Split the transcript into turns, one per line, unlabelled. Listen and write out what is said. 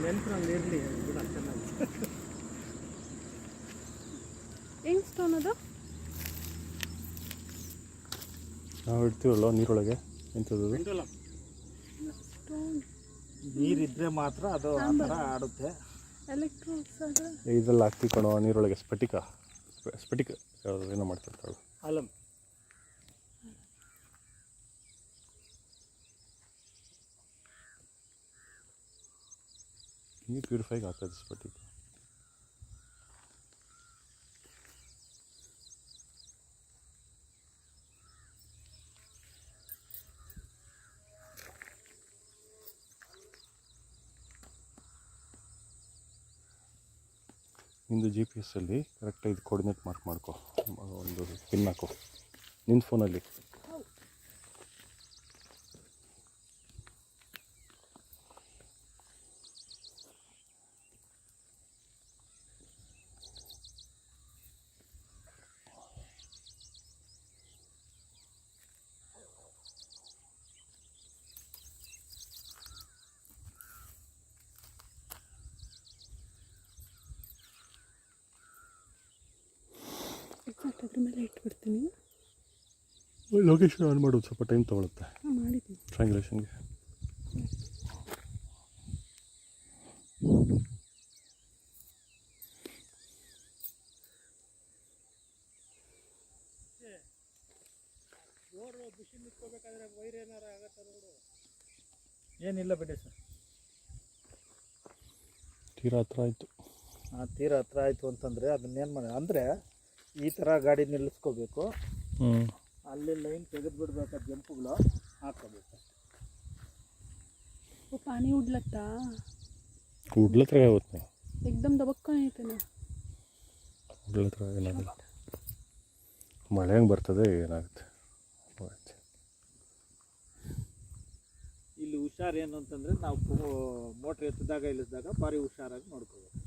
ನೆನಪಿನಲ್ಲಿ ಇರಲಿ ಕೂಡ ಚೆನ್ನಾಗಿ.
ಹೆಂಗೆ ಸ್ಟೋನ್ ಅದು?
ನಾವು ಇಡ್ತೀವಲ್ಲ ನೀರೊಳಗೆ ಎಂಥದ್ದು
ಸ್ಟೋನ್
ನೀರಿದ್ರೆ ಮಾತ್ರ ಅದು ಆ ಥರ ಆಡುತ್ತೆ.
ಎಲೆಕ್ಟ್ರೋಡ್ಸ್ ಅದು
ಇದೆಲ್ಲ ಹಾಕ್ತಿ ಕಣೋ ನೀರೊಳಗೆ ಸ್ಫಟಿಕ ಏನೋ ಮಾಡ್ತಿರ್ತಾಳೆ.
ಅಲಂ
ನೀರು ಪ್ಯೂರಿಫೈಗೆ ಆಗ್ತದೆ ಸ್ಫಟಿಕ. ನಿಂದು GPS ಅಲ್ಲಿ ಕರೆಕ್ಟಾಗಿ ಇದು ಕೋರ್ಡಿನೇಟ್ ಮಾರ್ಕ್ ಮಾಡ್ಕೊ, ಒಂದು ಪಿನ್ ಹಾಕೋ ನಿನ್ನ ಫೋನಲ್ಲಿ.
ಎಕ್ಸಾಕ್ಟ್ ಅದ್ರ ಮೇಲೆ ಇಟ್ಬಿಡ್ತೀನಿ.
ಲೊಕೇಶನ್ ಆನ್ ಮಾಡೋದು ಸ್ವಲ್ಪ ಟೈಮ್ ತೊಗೊಳುತ್ತೆ
ಮಾಡಿದ್ದೀನಿ
ಟ್ರ್ಯಾಂಗ್ಯುಲೇಷನ್ಗೆ.
ಏನಿಲ್ಲ ಬಿಡಿ ಸರ್,
ತೀರಾ ಹತ್ರ ಆಯಿತು.
ತೀರ ಹತ್ರ ಆಯಿತು ಅಂತಂದರೆ ಅದನ್ನೇನು ಮಾಡಿ ಅಂದರೆ ಈ ಥರ ಗಾಡಿ ನಿಲ್ಲಿಸ್ಕೋಬೇಕು, ಅಲ್ಲಿ ಲೈನ್ ತೆಗೆದು ಬಿಡ್ಬೇಕಾದ ಜಂಪುಗಳು ಹಾಕ್ಕೋಬೇಕು.
वो पानी उडलत्ता
ಉಡ್ಲತ್ರ ಆಗುತ್ತೆ.
एकदम दबक्का ಐತೆ ನಾ
ಉಡ್ಲತ್ರ ಏನಾಗಲ್ಲ, ಮಳೆ ಹೆಂಗೆ ಬರ್ತದೆ ಏನಾಗುತ್ತೆ.
ಇಲ್ಲಿ ಹುಷಾರು ಏನು ಅಂತಂದರೆ ನಾವು ಮೋಟ್ರ್ ಎತ್ತಿದಾಗ ಇಳಿಸಿದಾಗ ಭಾರಿ ಹುಷಾರಾಗಿ ನೋಡ್ಕೋಬೇಕು.